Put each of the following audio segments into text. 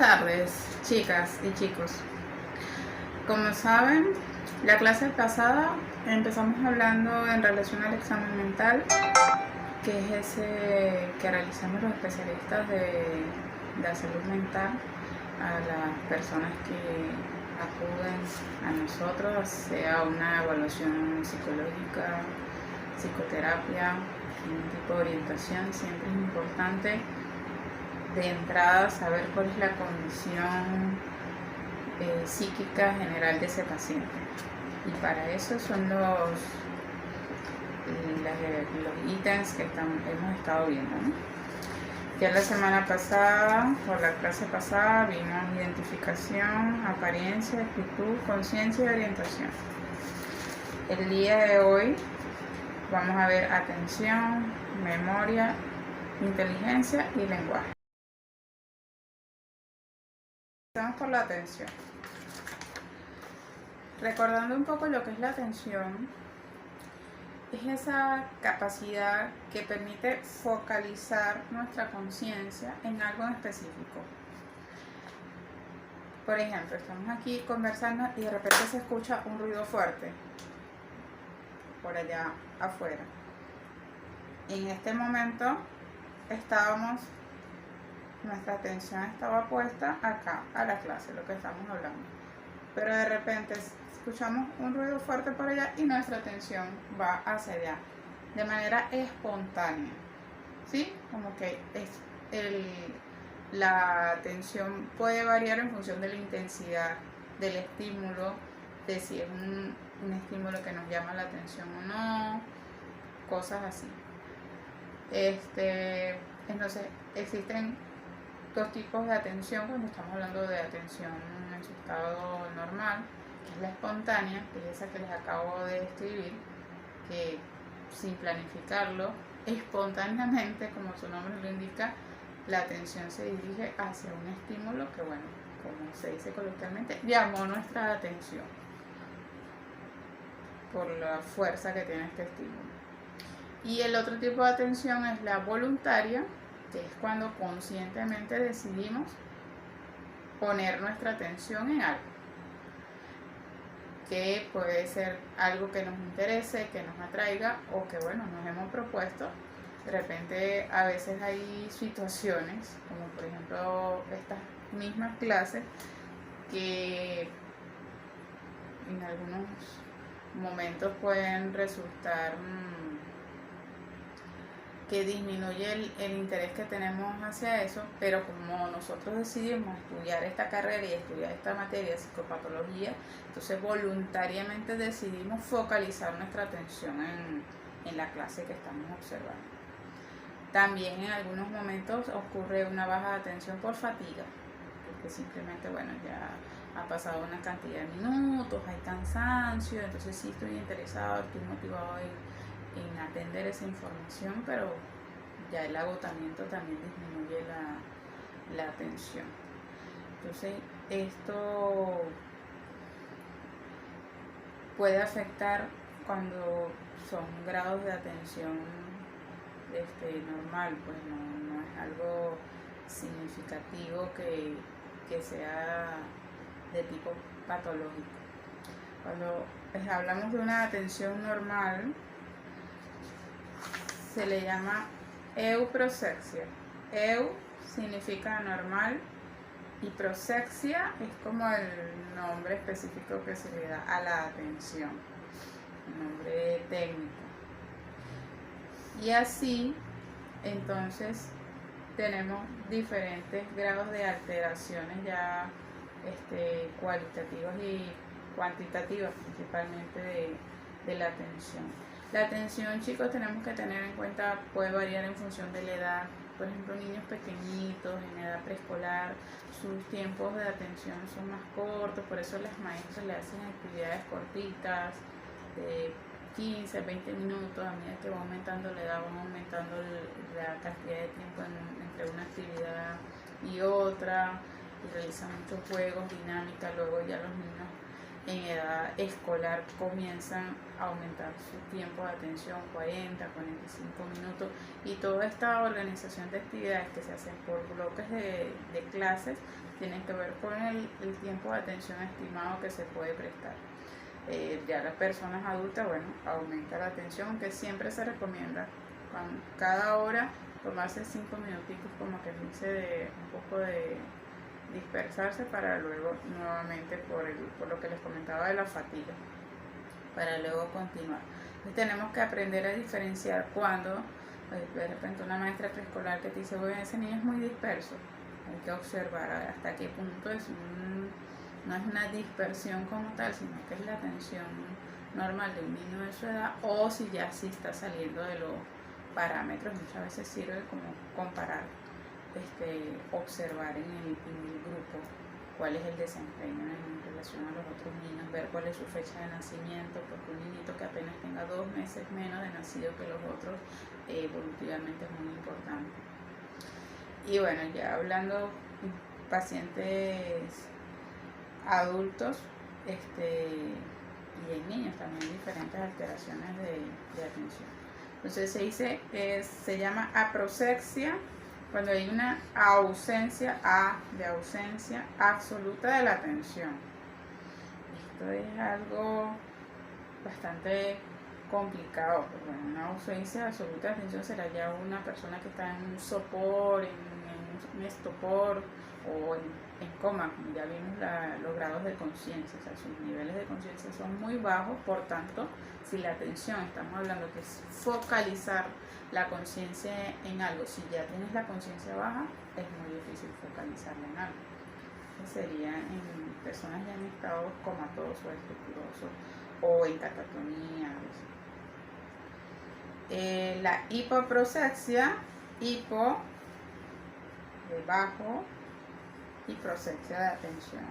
tardes, chicas y chicos. Como saben, la clase pasada empezamos hablando en relación al examen mental, que es ese que realizamos los especialistas de la salud mental a las personas que acuden a nosotros, sea una evaluación psicológica, psicoterapia, un tipo de orientación. Siempre es importante de entrada saber cuál es la condición psíquica general de ese paciente, y para eso son los ítems que hemos estado viendo, ¿no? Ya la semana pasada, o la clase pasada, vimos identificación, apariencia, actitud, conciencia y orientación. El día de hoy vamos a ver atención, memoria, inteligencia y lenguaje. Empezamos por la atención. Recordando un poco lo que es la atención, es esa capacidad que permite focalizar nuestra conciencia en algo en específico. Por ejemplo, estamos aquí conversando y de repente se escucha un ruido fuerte por allá afuera. En este momento nuestra atención estaba puesta acá, a la clase, lo que estamos hablando. Pero de repente escuchamos un ruido fuerte por allá y nuestra atención va hacia allá, de manera espontánea, ¿sí? Como que la atención puede variar en función de la intensidad del estímulo, de si es un estímulo que nos llama la atención o no, cosas así. Entonces, existen dos tipos de atención cuando estamos hablando de atención en su estado normal, que es la espontánea, que es esa que les acabo de describir, que sin planificarlo, espontáneamente, como su nombre lo indica, la atención se dirige hacia un estímulo que, bueno, como se dice coloquialmente, llamó nuestra atención por la fuerza que tiene este estímulo. Y el otro tipo de atención es la voluntaria, que es cuando conscientemente decidimos poner nuestra atención en algo, que puede ser algo que nos interese, que nos atraiga o que, bueno, nos hemos propuesto. De repente a veces hay situaciones, como por ejemplo estas mismas clases, que en algunos momentos pueden resultar que disminuye el interés que tenemos hacia eso, pero como nosotros decidimos estudiar esta carrera y estudiar esta materia, psicopatología, entonces voluntariamente decidimos focalizar nuestra atención en la clase que estamos observando. También en algunos momentos ocurre una baja de atención por fatiga, porque simplemente, bueno, ya ha pasado una cantidad de minutos, hay cansancio, entonces sí estoy interesado, estoy motivado en atender esa información, pero ya el agotamiento también disminuye la atención. Entonces esto puede afectar cuando son grados de atención normal, pues no es algo significativo que sea de tipo patológico. Cuando hablamos de una atención normal, se le llama euprosexia. Eu significa normal y prosexia es como el nombre específico que se le da a la atención, el nombre técnico. Y así, entonces, tenemos diferentes grados de alteraciones ya cualitativas y cuantitativas, principalmente de la atención. La atención, chicos, tenemos que tener en cuenta, puede variar en función de la edad. Por ejemplo, niños pequeñitos, en edad preescolar, sus tiempos de atención son más cortos, por eso las maestras le hacen actividades cortitas, de 15, 20 minutos. A medida que va aumentando la edad, va aumentando la cantidad de tiempo entre una actividad y otra, y realizan muchos juegos, dinámicas. Luego ya los niños en edad escolar comienzan a aumentar su tiempo de atención, 40, 45 minutos, y toda esta organización de actividades que se hacen por bloques de clases tienen que ver con el tiempo de atención estimado que se puede prestar. Ya las personas adultas, bueno, aumenta la atención, aunque siempre se recomienda cada hora tomarse 5 minuticos, como que dice, de un poco de dispersarse para luego nuevamente por lo que les comentaba de la fatiga, para luego continuar. Entonces tenemos que aprender a diferenciar cuando de repente una maestra preescolar que te dice, bueno, ese niño es muy disperso, hay que observar hasta qué punto no es una dispersión como tal, sino que es la atención normal de un niño de su edad, o si ya sí está saliendo de los parámetros. Muchas veces sirve como comparar, observar en el grupo cuál es el desempeño en relación a los otros niños, ver cuál es su fecha de nacimiento, porque un niñito que apenas tenga 2 meses menos de nacido que los otros, evolutivamente es muy importante. Y bueno, ya hablando pacientes adultos, y en niños también diferentes alteraciones de atención. Entonces se llama aproxexia cuando hay una ausencia de ausencia absoluta de la atención. Esto es algo bastante complicado, porque una ausencia absoluta de atención será ya una persona que está en un sopor, en un estopor o en coma. Ya vimos los grados de conciencia, o sea, sus niveles de conciencia son muy bajos. Por tanto, si la atención, estamos hablando que es focalizar la conciencia en algo, si ya tienes la conciencia baja, es muy difícil focalizarla en algo. Sería en personas ya en estados comatosos, estructurosos o en catatonía. La hipoproxexia, hipo de bajo y proxexia de atención,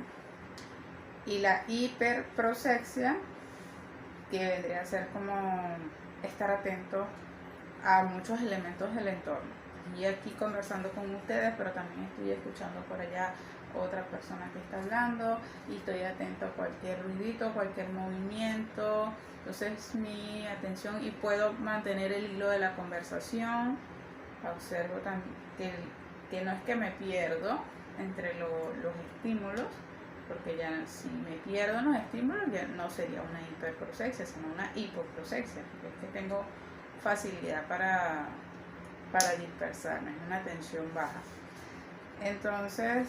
y la hiperproxexia, que vendría a ser como estar atento a muchos elementos del entorno. Y aquí conversando con ustedes, pero también estoy escuchando por allá otra persona que está hablando y estoy atento a cualquier ruidito, cualquier movimiento. Entonces mi atención, y puedo mantener el hilo de la conversación. Observo también que no es que me pierdo entre los estímulos, porque ya si me pierdo en los estímulos ya no sería una hiperproxexia, sino una hipoproxexia. Es que tengo facilidad para dispersarme, es una atención baja. Entonces,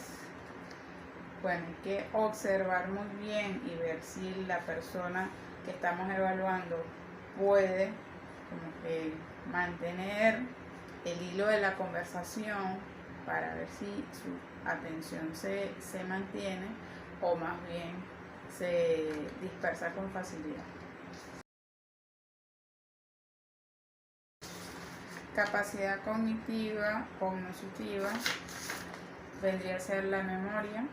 bueno, hay que observar muy bien y ver si la persona que estamos evaluando puede como que mantener el hilo de la conversación para ver si su atención se mantiene o más bien se dispersa con facilidad. Capacidad cognitiva, cognoscitiva, vendría a ser la memoria,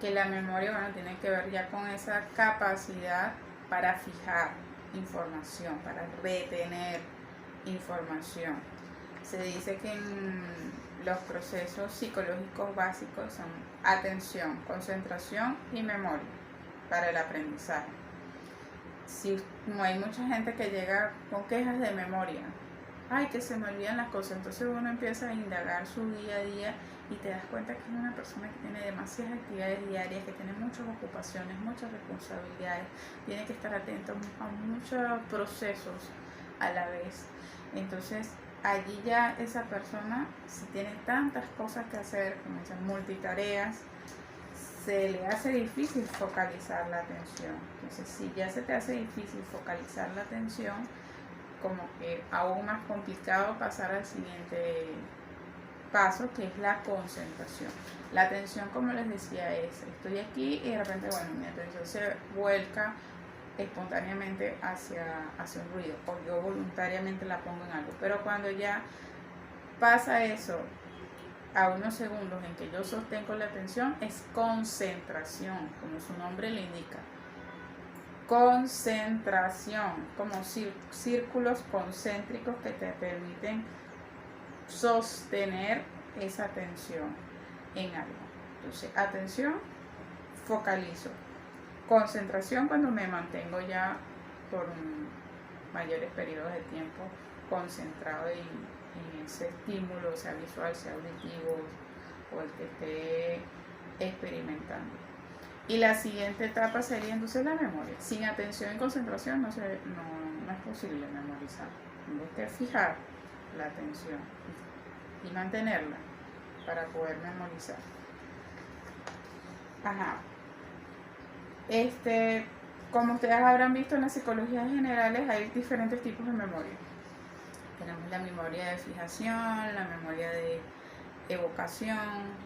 que la memoria, bueno, tiene que ver ya con esa capacidad para fijar información, para retener información. Se dice que en los procesos psicológicos básicos son atención, concentración y memoria para el aprendizaje. Si no, hay mucha gente que llega con quejas de memoria, ay, que se me olvidan las cosas. Entonces uno empieza a indagar su día a día y te das cuenta que es una persona que tiene demasiadas actividades diarias, que tiene muchas ocupaciones, muchas responsabilidades, tiene que estar atento a muchos procesos a la vez. Entonces allí ya esa persona, si tiene tantas cosas que hacer, como dicen, multitareas, se le hace difícil focalizar la atención. Entonces si ya se te hace difícil focalizar la atención, como que aún más complicado pasar al siguiente paso, que es la concentración. La atención, como les decía, es estoy aquí y de repente, bueno, mi atención se vuelca espontáneamente hacia un ruido, o yo voluntariamente la pongo en algo. Pero cuando ya pasa eso a unos segundos en que yo sostengo la atención, es concentración, como su nombre le indica. Concentración, como círculos concéntricos que te permiten sostener esa atención en algo. Entonces, atención, focalizo. Concentración cuando me mantengo ya por mayores periodos de tiempo concentrado en ese estímulo, sea visual, sea auditivo o el que esté experimentando. Y la siguiente etapa sería entonces la memoria. Sin atención y concentración no es posible memorizar. Tengo que fijar la atención y mantenerla para poder memorizar. Ajá. Como ustedes habrán visto en las psicologías generales, hay diferentes tipos de memoria. Tenemos la memoria de fijación, la memoria de evocación,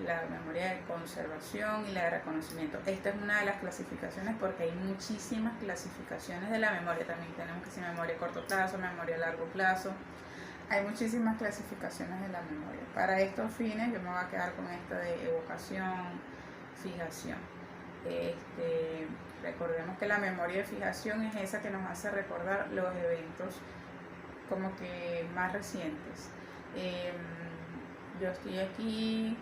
la memoria de conservación y la de reconocimiento. Esta es una de las clasificaciones porque hay muchísimas clasificaciones de la memoria. También tenemos que ser memoria a corto plazo, memoria a largo plazo. Hay muchísimas clasificaciones de la memoria. Para estos fines yo me voy a quedar con esta de evocación, fijación. Recordemos que la memoria de fijación es esa que nos hace recordar los eventos como que más recientes. Yo estoy aquí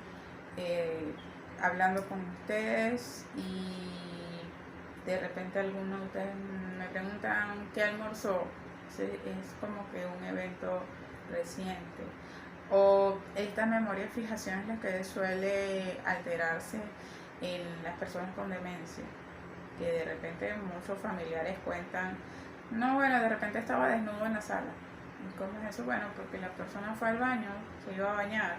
hablando con ustedes y de repente algunos de ustedes me preguntan qué almorzó. Es como que un evento reciente. O esta memoria de fijación es la que suele alterarse en las personas con demencia, que de repente muchos familiares cuentan, no, bueno, de repente estaba desnudo en la sala. ¿Cómo es eso? Bueno, porque la persona fue al baño, se iba a bañar,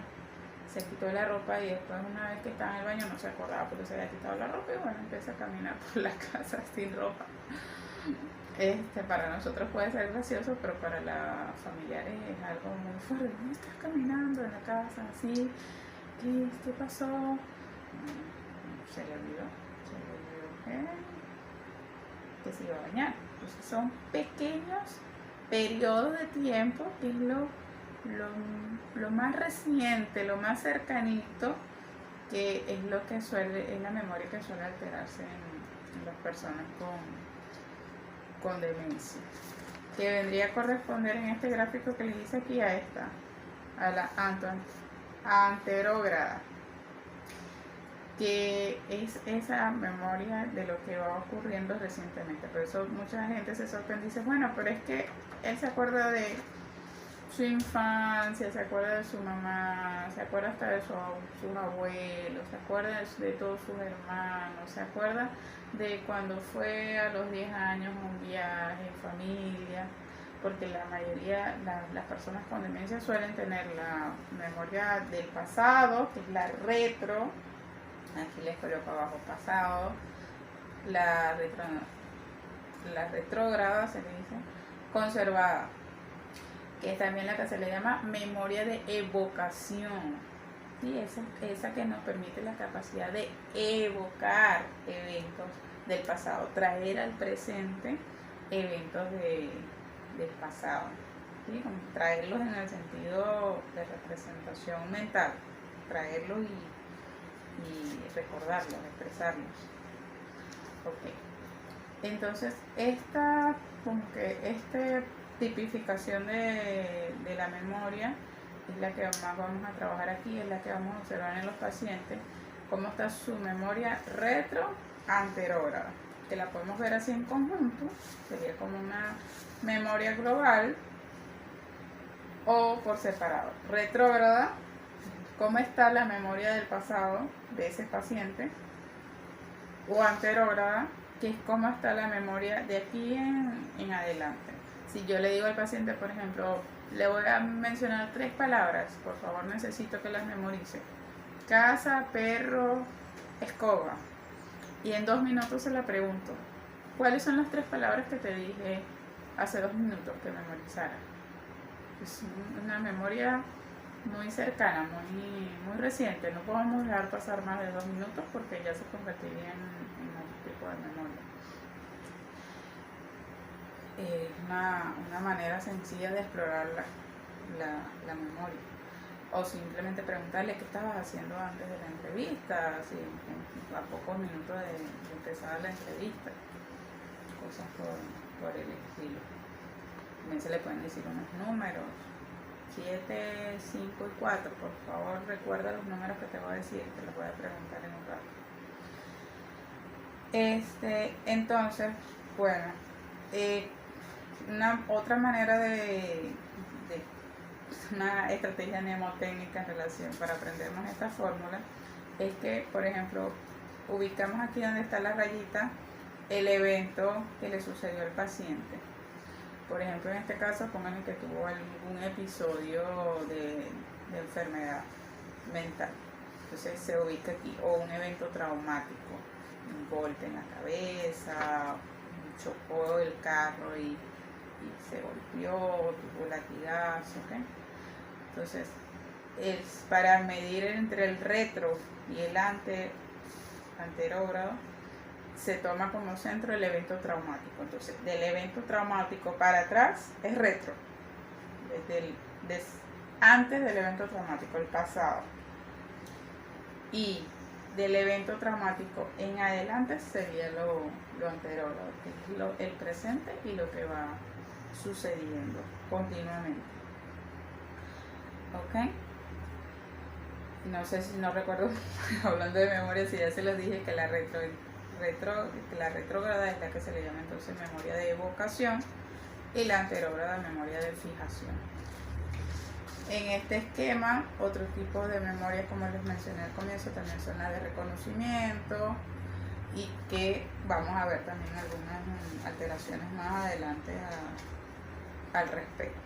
se quitó la ropa y después una vez que estaba en el baño no se acordaba porque se había quitado la ropa y bueno, empieza a caminar por la casa sin ropa. Para nosotros puede ser gracioso, pero para los familiares es algo muy fuerte. ¿Cómo estás caminando en la casa así? ¿Qué pasó? Se le olvidó que se iba a bañar. Entonces son pequeños periodos de tiempo que es lo más reciente, lo más cercanito, que es lo que es la memoria que suele alterarse en las personas con demencia, que vendría a corresponder en este gráfico que les hice aquí a la anterógrada, que es esa memoria de lo que va ocurriendo recientemente. Por eso mucha gente se sorprende y dice, bueno, pero es que él se acuerda de su infancia, se acuerda de su mamá, se acuerda hasta de sus abuelos, se acuerda de todos sus hermanos, se acuerda de cuando fue a los 10 años a un viaje en familia, porque la mayoría, las personas con demencia suelen tener la memoria del pasado, que es la retro, aquí les coloco abajo pasado, la retrógrada se le dice, conservada, que es también la que se le llama memoria de evocación, ¿sí? Esa que nos permite la capacidad de evocar eventos del pasado, traer al presente eventos del pasado, ¿sí? Traerlos en el sentido de representación mental, traerlos y recordarlos, expresarlos. Okay. Entonces esta tipificación de la memoria es la que más vamos a trabajar aquí, es la que vamos a observar en los pacientes, cómo está su memoria retro-anterógrada, que la podemos ver así en conjunto, sería como una memoria global o por separado. Retrógrada, cómo está la memoria del pasado de ese paciente, o anterógrada, que es cómo está la memoria de aquí en adelante. Si yo le digo al paciente, por ejemplo, le voy a mencionar 3 palabras, por favor necesito que las memorice: casa, perro, escoba. Y en 2 minutos se la pregunto, ¿cuáles son las 3 palabras que te dije hace 2 minutos que memorizara? Es una memoria muy cercana, muy reciente. No podemos dejar pasar más de 2 minutos porque ya se convertiría en otro tipo de memoria. Es una manera sencilla de explorar la memoria. O simplemente preguntarle qué estabas haciendo antes de la entrevista, así, a pocos minutos de empezar la entrevista. Cosas por el estilo. También se le pueden decir unos números: 7, 5 y 4. Por favor, recuerda los números que te voy a decir, te los voy a preguntar en un rato. Entonces, bueno, una otra manera una estrategia mnemotécnica en relación para aprendernos esta fórmula es que, por ejemplo, ubicamos aquí donde está la rayita el evento que le sucedió al paciente. Por ejemplo, en este caso, pónganle que tuvo algún episodio de enfermedad mental. Entonces se ubica aquí, o un evento traumático, un golpe en la cabeza, chocó el carro y se golpeó, tuvo latigazo, ¿okay? Entonces, para medir entre el retro y el anterógrado, se toma como centro el evento traumático. Entonces, del evento traumático para atrás es retro, antes del evento traumático, el pasado. Y del evento traumático en adelante sería lo anterógrado, que es el presente y lo que va sucediendo continuamente. ¿Ok? No sé si no recuerdo, hablando de memoria, si ya se los dije que la retrógrada es la que se le llama entonces memoria de evocación y la anterógrada memoria de fijación. En este esquema, otro tipo de memorias, como les mencioné al comienzo, también son las de reconocimiento, y que vamos a ver también algunas alteraciones más adelante al respecto.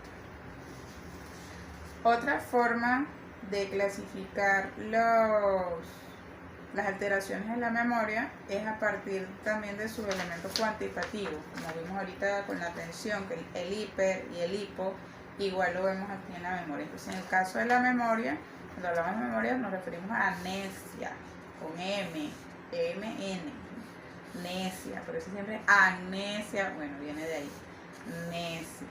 Otra forma de clasificar las alteraciones en la memoria es a partir también de sus elementos cuantitativos, como vimos ahorita con la atención, que el hiper y el hipo, igual lo vemos aquí en la memoria. Entonces, en el caso de la memoria, cuando hablamos de memoria nos referimos a amnesia, con M-N, necia, por eso siempre amnesia, bueno, viene de ahí, necia.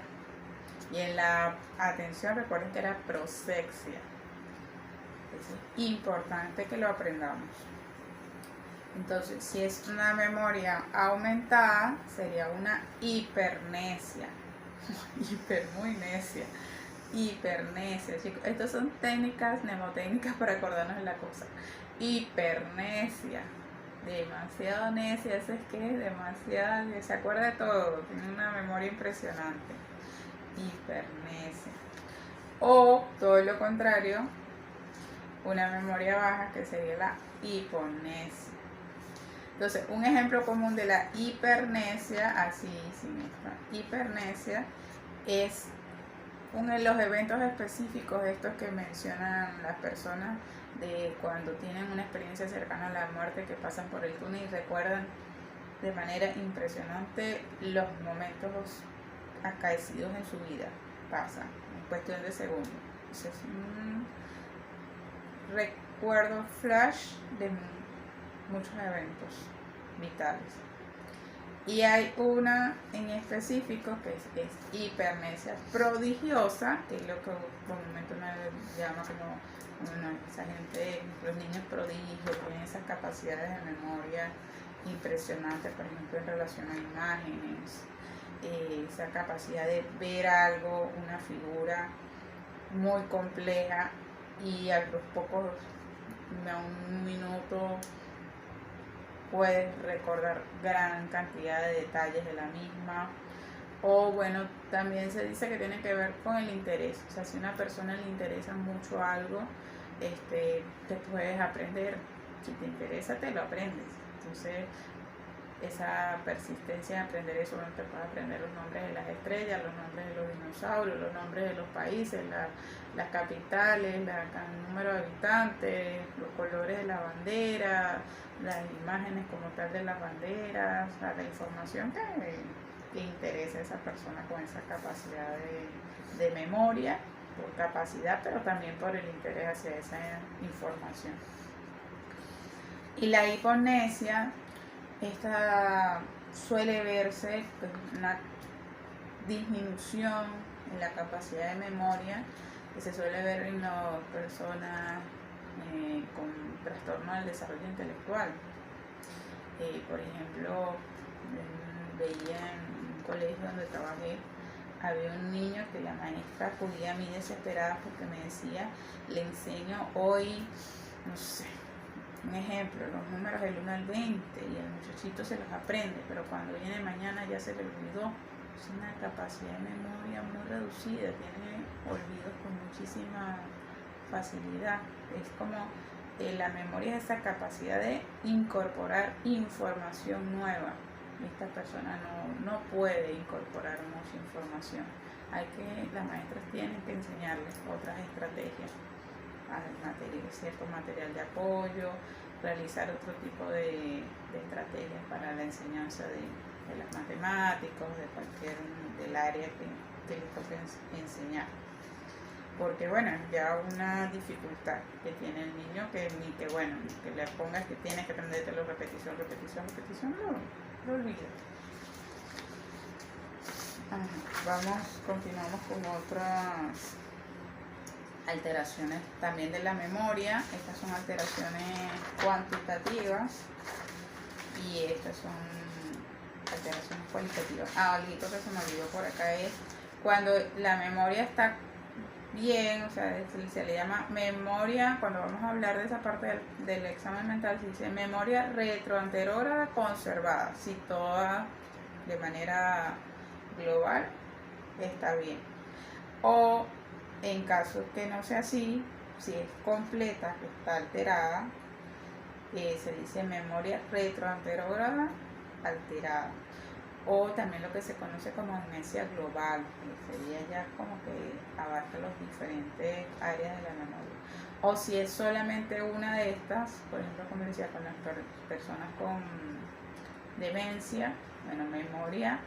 Y en la atención, recuerden que era prosexia. Es importante que lo aprendamos. Entonces, si es una memoria aumentada, sería una hipernesia. Muy necia. Hipernesia, chicos. Estas son técnicas mnemotécnicas para acordarnos de la cosa. Hipernesia. Demasiado necia, eso es que es demasiado, se acuerda de todo, tiene una memoria impresionante. Hipernesia. O todo lo contrario, una memoria baja, que sería la hiponesia. Entonces, un ejemplo común de la hipernesia, así sin esta hipernesia, es uno de los eventos específicos, estos que mencionan las personas de cuando tienen una experiencia cercana a la muerte, que pasan por el túnel y recuerdan de manera impresionante los momentos acaecidos en su vida. Pasa en cuestión de segundos. Es un recuerdo flash de muchos eventos vitales. Y hay una en específico que es hipernesia prodigiosa, que es lo que comúnmente uno llama como esa gente, los niños prodigios, tienen esas capacidades de memoria impresionantes, por ejemplo en relación a imágenes, esa capacidad de ver algo, una figura muy compleja, y a los pocos, a un minuto, puedes recordar gran cantidad de detalles de la misma. O bueno, también se dice que tiene que ver con el interés. O sea, si a una persona le interesa mucho algo, te puedes aprender. Si te interesa, te lo aprendes. Entonces, esa persistencia de aprender eso, te puedes aprender los nombres de las estrellas, los nombres de los dinosaurios, los nombres de los países, las capitales, el número de habitantes, los colores de la bandera, las imágenes como tal de las banderas, o sea, la información que interesa a esa persona con esa capacidad de memoria, por capacidad, pero también por el interés hacia esa información. Y la hiponesia, esta suele verse una disminución en la capacidad de memoria que se suele ver en las personas con trastorno del desarrollo intelectual. Por ejemplo, veía en un colegio donde trabajé, había un niño que la maestra acudía a mí desesperada porque me decía, le enseño hoy, no sé, Un ejemplo, los números del 1 al 20 y el muchachito se los aprende, pero cuando viene mañana ya se le olvidó. Es una capacidad de memoria muy reducida, tiene olvidos con muchísima facilidad. Es como la memoria es esa capacidad de incorporar información nueva. Esta persona no puede incorporar mucha información. Las maestras tienen que enseñarles otras estrategias, cierto material de apoyo, realizar otro tipo de estrategias para la enseñanza de las matemáticas, del área que les toque enseñar. Porque bueno, ya una dificultad que tiene el niño que le pongas que tienes que aprendértelo repetición, lo olvida. Continuamos con otras alteraciones también de la memoria. Estas son alteraciones cuantitativas y estas son alteraciones cualitativas. Algo que se me olvidó por acá es cuando la memoria está bien, o sea, se le llama memoria. Cuando vamos a hablar de esa parte del examen mental, se dice memoria retroanterior conservada, si toda de manera global está bien. O en caso que no sea así, si es completa, que está alterada, se dice memoria retroanterógrada alterada. O también lo que se conoce como amnesia global, que sería ya como que abarca las diferentes áreas de la memoria. O si es solamente una de estas, por ejemplo, como decía, con las personas con demencia, memoria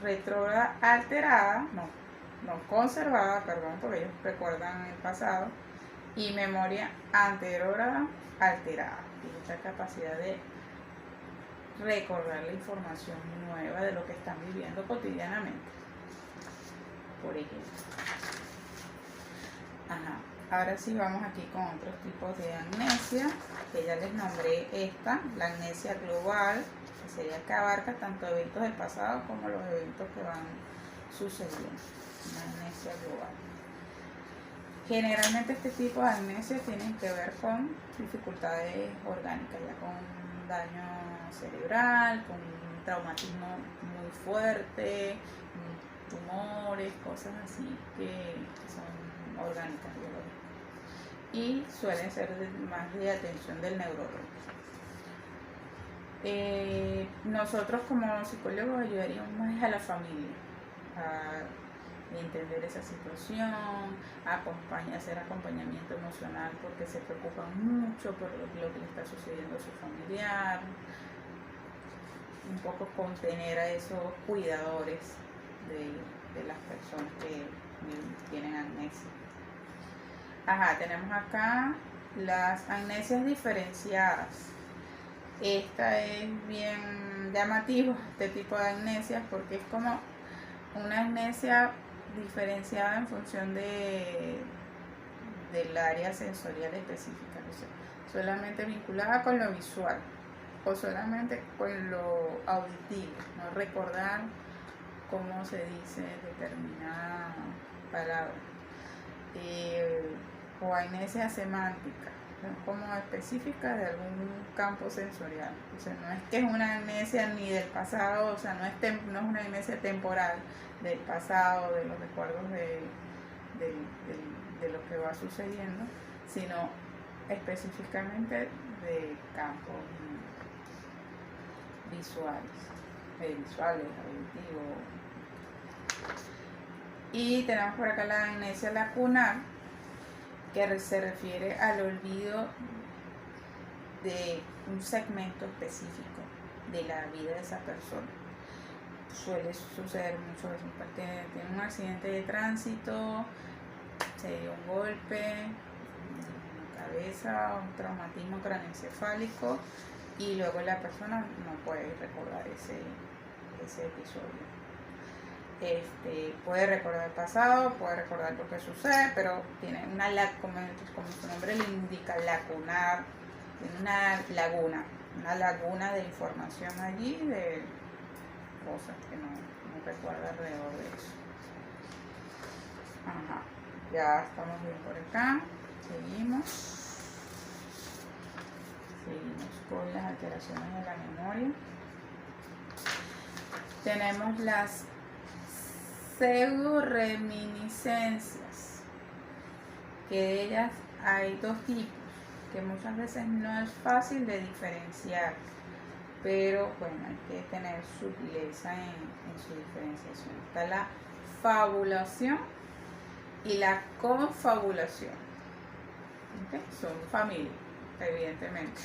retrógrada alterada, no conservada, porque ellos recuerdan el pasado, y memoria anterógrada alterada, y esta capacidad de recordar la información nueva de lo que están viviendo cotidianamente, por ejemplo. Ahora sí vamos aquí con otros tipos de amnesia, que ya les nombré la amnesia global, que sería que abarca tanto eventos del pasado como los eventos que van sucediendo. Una amnesia global. Generalmente este tipo de amnesia tienen que ver con dificultades orgánicas, ya con daño cerebral, con un traumatismo muy fuerte, tumores, cosas así que son orgánicas, biológicas. Y suelen ser más de atención del neurólogo. Nosotros como psicólogos ayudaríamos más a la familia a entender esa situación, hacer acompañamiento emocional porque se preocupan mucho por lo que le está sucediendo a su familiar, un poco contener a esos cuidadores de las personas que tienen amnesia. Tenemos acá las amnesias diferenciadas. Esta es bien llamativo, este tipo de amnesias, porque es como una amnesia diferenciada en función del área sensorial específica, o sea, solamente vinculada con lo visual o solamente con lo auditivo, no recordar cómo se dice determinada palabra, o amnesia semántica, como específica de algún campo sensorial. O sea, no es que es una amnesia ni del pasado, o sea, no es una amnesia temporal del pasado, de los recuerdos de lo que va sucediendo, sino específicamente de campos visuales, auditivos. Y tenemos por acá la amnesia lacunar, que se refiere al olvido de un segmento específico de la vida de esa persona. Suele suceder muchas veces porque tiene un accidente de tránsito, se dio un golpe en la cabeza, un traumatismo craneoencefálico, y luego la persona no puede recordar ese episodio. Puede recordar el pasado, puede recordar lo que sucede, pero tiene como su nombre le indica, lacunar, tiene una laguna de información allí, de cosas que no recuerda alrededor de eso. Ya estamos bien por acá, seguimos. con las alteraciones de la memoria. Tenemos las pseudoreminiscencias, que de ellas hay dos tipos, que muchas veces no es fácil de diferenciar, pero bueno, hay que tener sutileza en su diferenciación. Está la fabulación y la confabulación. ¿Okay? Son familia, evidentemente,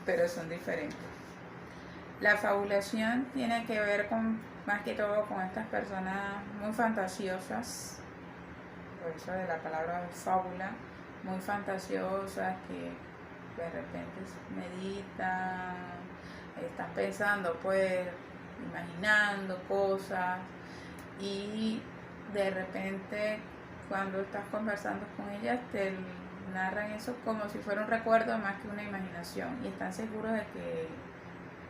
pero son diferentes. La fabulación tiene que ver con, más que todo, con estas personas muy fantasiosas, por eso de la palabra fábula, muy fantasiosas, que de repente meditan, están pensando, pues, imaginando cosas, y de repente cuando estás conversando con ellas te narran eso como si fuera un recuerdo más que una imaginación, y están seguros de que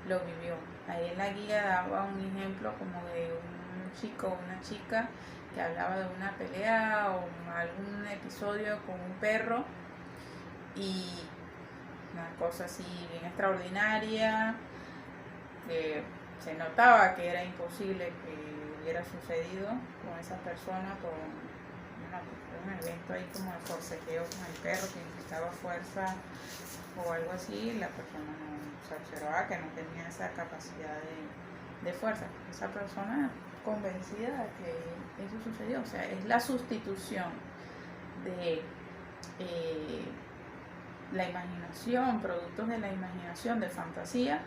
lo vivió. Ahí en la guía daba un ejemplo como de un chico o una chica que hablaba de una pelea o algún episodio con un perro, y una cosa así bien extraordinaria, que se notaba que era imposible que hubiera sucedido con esa persona por un evento ahí como de forcejeo con el perro que implicaba fuerza o algo así. La persona no se observaba que no tenía esa capacidad de fuerza. Esa persona convencida de que eso sucedió. O sea, es la sustitución de la imaginación, productos de la imaginación, de fantasía,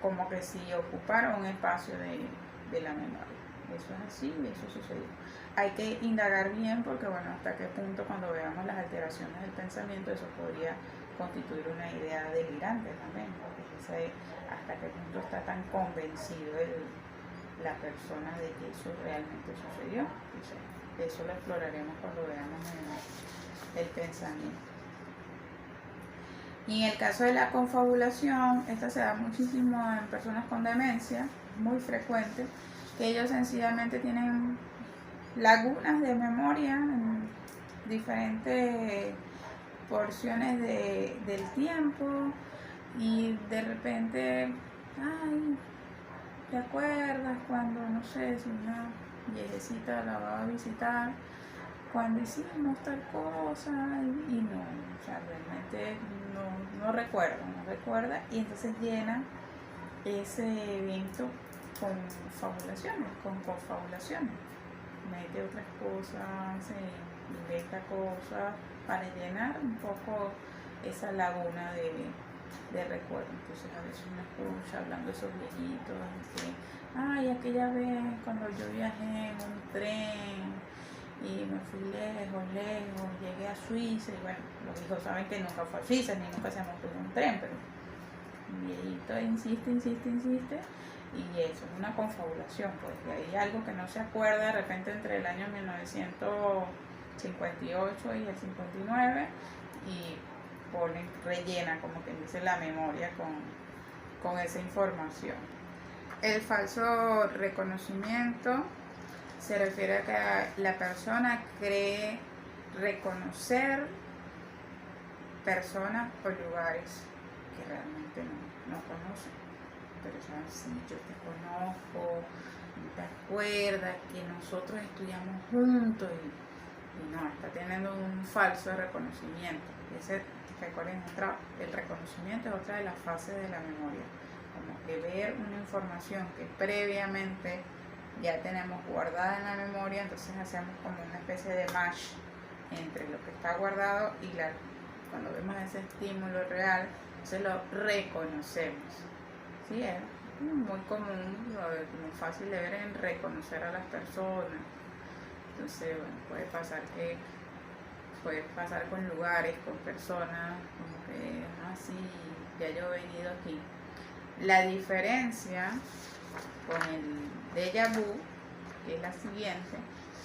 como que si ocupara un espacio de la memoria. Eso es así y eso sucedió. Hay que indagar bien, porque bueno, hasta qué punto, cuando veamos las alteraciones del pensamiento, eso podría constituir una idea delirante también, porque hasta qué punto está tan convencido la persona de que eso realmente sucedió. Entonces, eso lo exploraremos cuando veamos el pensamiento. Y en el caso de la confabulación, esta se da muchísimo en personas con demencia, muy frecuente, que ellos sencillamente tienen lagunas de memoria en diferentes porciones del tiempo, y de repente, ay, ¿te acuerdas cuando, no sé, si una viejecita la va a visitar, cuando hicimos tal cosa? Y no, o sea, realmente no recuerda, y entonces llena ese evento con fabulaciones, con confabulaciones. Mete otras cosas, se inventa cosas para llenar un poco esa laguna de recuerdo. Entonces a veces uno escucha hablando de esos viejitos, que, ay, aquella vez cuando yo viajé en un tren y me fui lejos, llegué a Suiza, y bueno, los hijos saben que nunca fue a Suiza ni nunca se montó en un tren, pero el viejito insiste, y eso es una confabulación, pues, y hay algo que no se acuerda de repente entre el año 1958 y el 59, y rellena, como quien dice, la memoria con esa información. El falso reconocimiento se refiere a que la persona cree reconocer personas o lugares que realmente no conoce. Pero es así, yo te conozco, te acuerdas que nosotros estudiamos juntos, y no, está teniendo un falso reconocimiento. Recuerden, el reconocimiento es otra de las fases de la memoria, como que ver una información que previamente ya tenemos guardada en la memoria, entonces hacemos como una especie de match entre lo que está guardado y cuando vemos ese estímulo real, entonces lo reconocemos. Sí, es muy común, muy fácil de ver en reconocer a las personas. Entonces, bueno, puede pasar con lugares, con personas, como que, sí, ya yo he venido aquí. La diferencia con el déjà vu, que es la siguiente: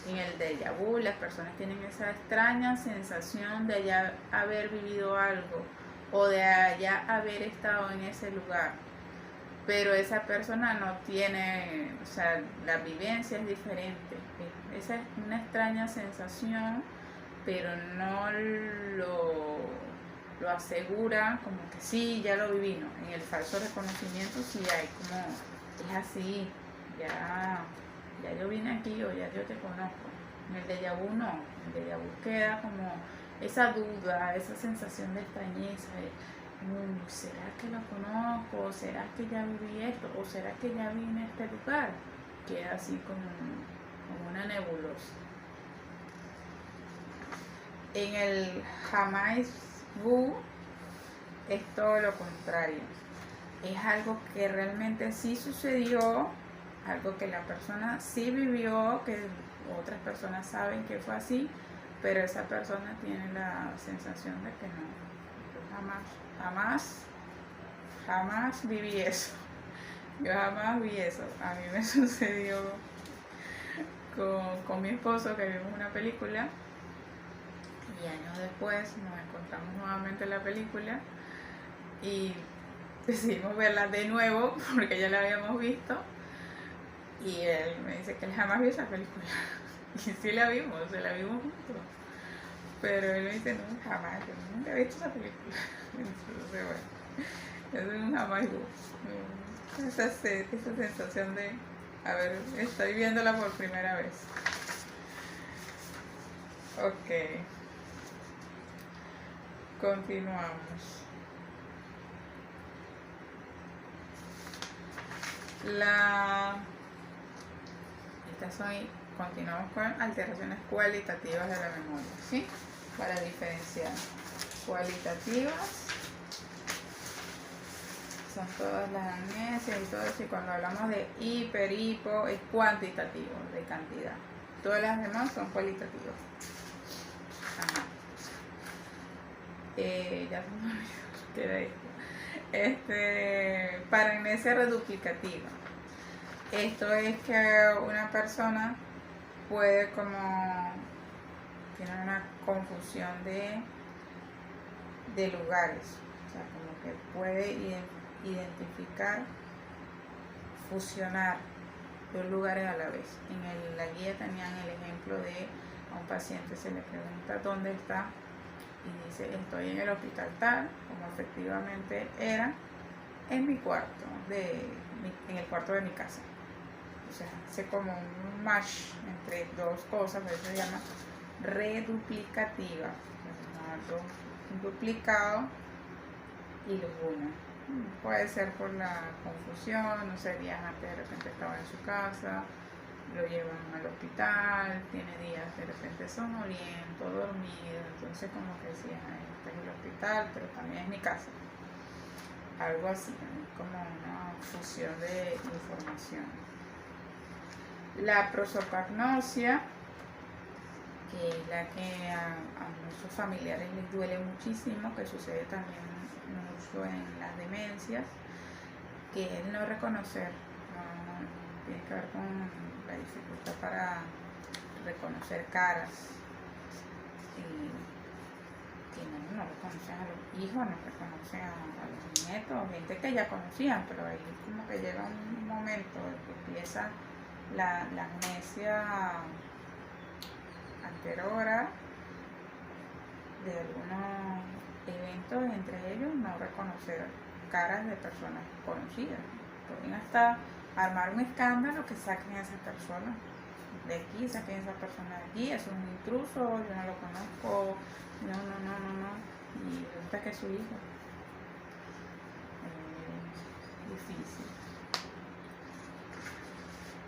en el déjà vu las personas tienen esa extraña sensación de ya haber vivido algo o de ya haber estado en ese lugar, pero esa persona no tiene, o sea, la vivencia es diferente. Esa es una extraña sensación, pero no lo lo asegura como que sí, ya lo viví, ¿no? En el falso reconocimiento sí hay como, es así, ya yo vine aquí o ya yo te conozco. En el déjà vu no, en el déjà vu queda como esa duda, esa sensación de extrañeza, ¿será que lo conozco? ¿Será que ya viví esto? ¿O será que ya vine a este lugar? Queda así como una nebulosa. En el jamás vu es todo lo contrario. Es algo que realmente sí sucedió, algo que la persona sí vivió, que otras personas saben que fue así, pero esa persona tiene la sensación de que no. Yo jamás viví eso. Yo jamás vi eso. A mí me sucedió con mi esposo, que vimos una película y años después nos encontramos nuevamente en la película y decidimos verla de nuevo porque ya la habíamos visto y él me dice que él jamás vio esa película y sí la vimos juntos, pero él me dice no, jamás, yo nunca he visto esa película. Entonces bueno, eso es un jamás esa sensación de a ver, estoy viéndola por primera vez. Ok, continuamos. Continuamos con alteraciones cualitativas de la memoria, ¿sí? Para diferenciar. Cualitativas son todas las amnesias y todo eso, y cuando hablamos de hipo, es cuantitativo, de cantidad. Todas las demás son cualitativas. Ajá. Ya se me olvidó qué era esto. Para amnesia reduplicativa. Esto es que una persona puede tiene una confusión de lugares, o sea, como que puede identificar, fusionar dos lugares a la vez. En la guía tenían el ejemplo de a un paciente se le pregunta dónde está y dice estoy en el hospital tal, como efectivamente era en mi cuarto, en el cuarto de mi casa. O sea, hace como un match entre dos cosas, eso se llama reduplicativa. Un duplicado y los uno. Puede ser por la confusión, no sé, días antes de repente estaba en su casa, lo llevan al hospital, tiene días de repente somnoliento, dormido, entonces como que decía, este es el hospital, pero también es mi casa. Algo así, como una fusión de información. La prosopagnosia, que es la que a muchos familiares les duele muchísimo, que sucede también mucho en las demencias, que es no reconocer, tiene que ver con la dificultad para reconocer caras, que no reconocen a los hijos, no reconocen a los nietos, gente que ya conocían, pero ahí como que llega un momento en que empieza la amnesia anterior de algunos eventos, entre ellos no reconocer caras de personas conocidas. Pueden hasta armar un escándalo que saquen a esa persona de aquí, saquen a esa persona de aquí, es un intruso, yo no lo conozco, no, y resulta que es su hijo. Difícil.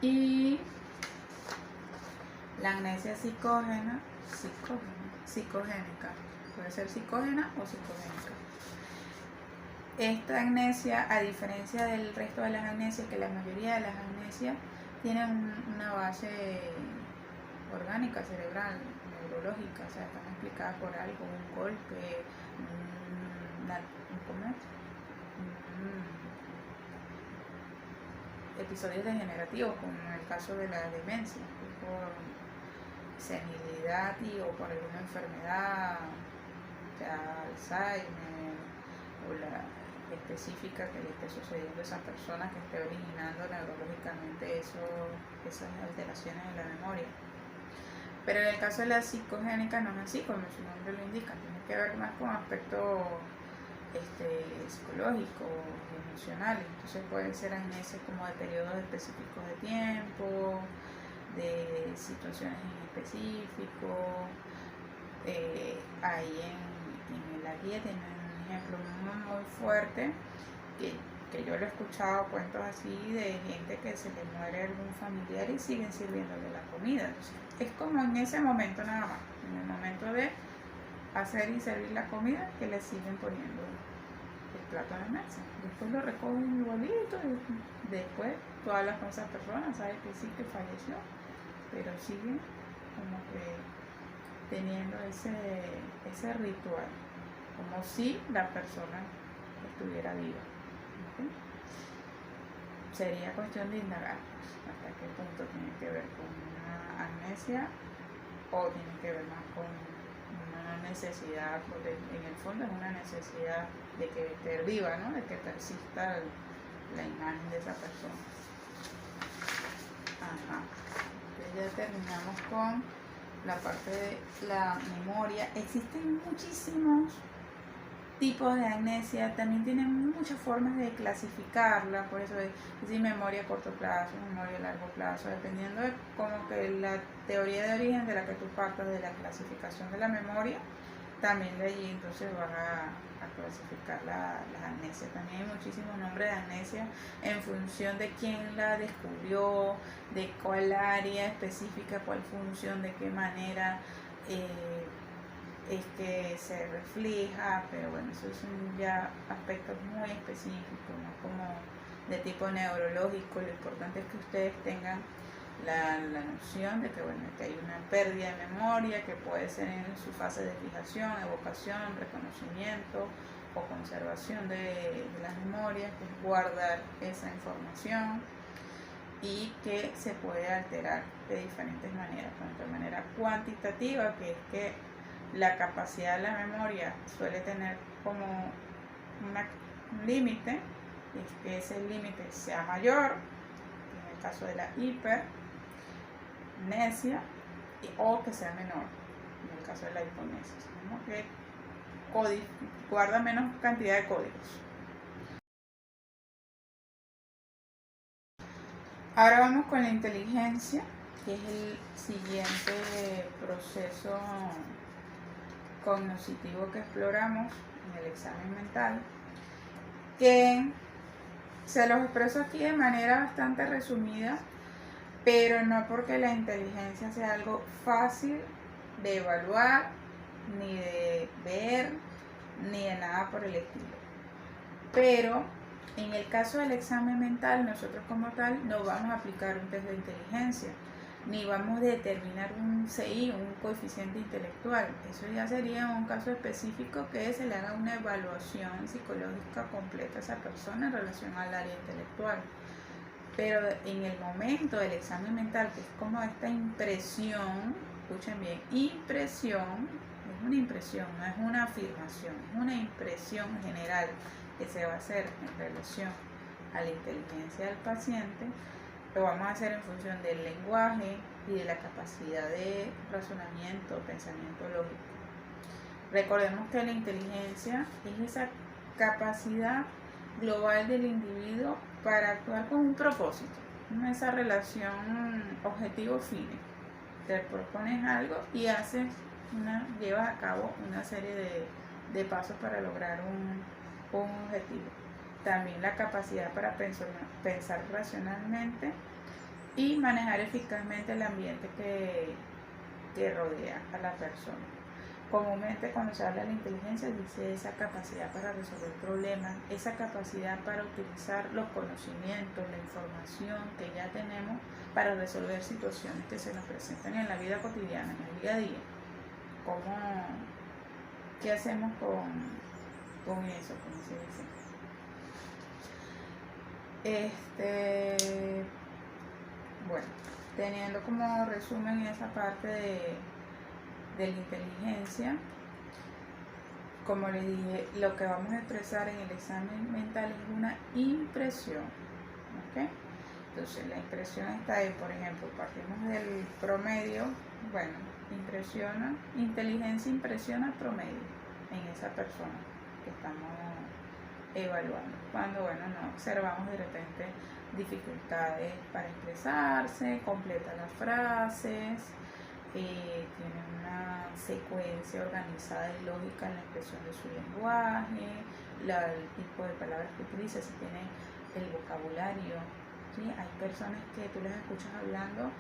Y la amnesia psicogénica, puede ser psicógena o psicogénica. Esta amnesia, a diferencia del resto de las amnesias, que la mayoría de las amnesias tienen una base orgánica, cerebral, neurológica, o sea, están explicadas por algo, un golpe, episodios degenerativos, como en el caso de la demencia, por senilidad o por alguna enfermedad, o sea, Alzheimer, o la específica que le esté sucediendo a esa persona, que esté originando neurológicamente esas alteraciones en la memoria. Pero en el caso de la psicogénica no es así, como su nombre lo indica, tiene que ver más con aspectos psicológicos, emocionales. Entonces pueden ser amnesias como de periodos específicos de tiempo, de situaciones en específico. Ahí en la guía tienen un ejemplo muy fuerte que yo lo he escuchado, cuentos así de gente que se le muere algún familiar y siguen sirviéndole la comida. Entonces, es como en ese momento nada más, en el momento de hacer y servir la comida, que le siguen poniendo el plato de mesa. Después lo recogen igualito y después todas las otras personas saben que sí, que falleció, pero siguen como que teniendo ese ritual, como si la persona estuviera viva. ¿Okay? Sería cuestión de indagar hasta qué punto tiene que ver con una amnesia o tiene que ver más con una necesidad, porque en el fondo es una necesidad de que perviva, ¿no? De que persista la imagen de esa persona. Ajá. Entonces ya terminamos con la parte de la memoria. Existen muchísimos tipos de amnesia, también tienen muchas formas de clasificarla, por eso es decir memoria a corto plazo, memoria a largo plazo, dependiendo de como que la teoría de origen de la que tú partas de la clasificación de la memoria, también de allí entonces vas a clasificar las amnesias. También hay muchísimos nombres de amnesia en función de quién la descubrió, de cuál área específica, cuál función, de qué manera es que se refleja, pero bueno, esos son ya aspectos muy específicos, ¿no? Como de tipo neurológico. Lo importante es que ustedes tengan la noción de que, bueno, que hay una pérdida de memoria que puede ser en su fase de fijación, evocación, reconocimiento o conservación de las memorias, que es guardar esa información y que se puede alterar de diferentes maneras, tanto de manera cuantitativa, que es que la capacidad de la memoria suele tener como un límite, y es que ese límite sea mayor, en el caso de la hipermnesia, o que sea menor, en el caso de la hipomnesia, ¿no? Que guarda menos cantidad de códigos. Ahora vamos con la inteligencia, que es el siguiente proceso cognitivo que exploramos en el examen mental, que se los expreso aquí de manera bastante resumida, pero no porque la inteligencia sea algo fácil de evaluar, ni de ver, ni de nada por el estilo. Pero en el caso del examen mental, nosotros como tal no vamos a aplicar un test de inteligencia, ni vamos a determinar un CI, un coeficiente intelectual. Eso ya sería un caso específico que se le haga una evaluación psicológica completa a esa persona en relación al área intelectual. Pero en el momento del examen mental, que es como esta impresión, escuchen bien, impresión, es una impresión, no es una afirmación, es una impresión general que se va a hacer en relación a la inteligencia del paciente. Lo vamos a hacer en función del lenguaje y de la capacidad de razonamiento, pensamiento lógico. Recordemos que la inteligencia es esa capacidad global del individuo para actuar con un propósito, ¿no? Esa relación objetivo-fin. Te propones algo y llevas a cabo una serie de pasos para lograr un objetivo. También la capacidad para pensar racionalmente y manejar eficazmente el ambiente que rodea a la persona. Comúnmente cuando se habla de la inteligencia dice esa capacidad para resolver problemas, esa capacidad para utilizar los conocimientos, la información que ya tenemos para resolver situaciones que se nos presentan en la vida cotidiana, en el día a día. ¿Qué hacemos con eso? ¿Cómo se dice? Bueno, teniendo como resumen esa parte de la inteligencia, como les dije, lo que vamos a expresar en el examen mental es una impresión, ¿ok? Entonces la impresión está ahí, por ejemplo, partimos del promedio, bueno, inteligencia impresiona el promedio en esa persona que estamos evaluando. Cuando, bueno, no observamos de repente dificultades para expresarse, completa las frases, tiene una secuencia organizada y lógica en la expresión de su lenguaje, el tipo de palabras que utiliza, si tiene el vocabulario. ¿Sí? Hay personas que tú las escuchas hablando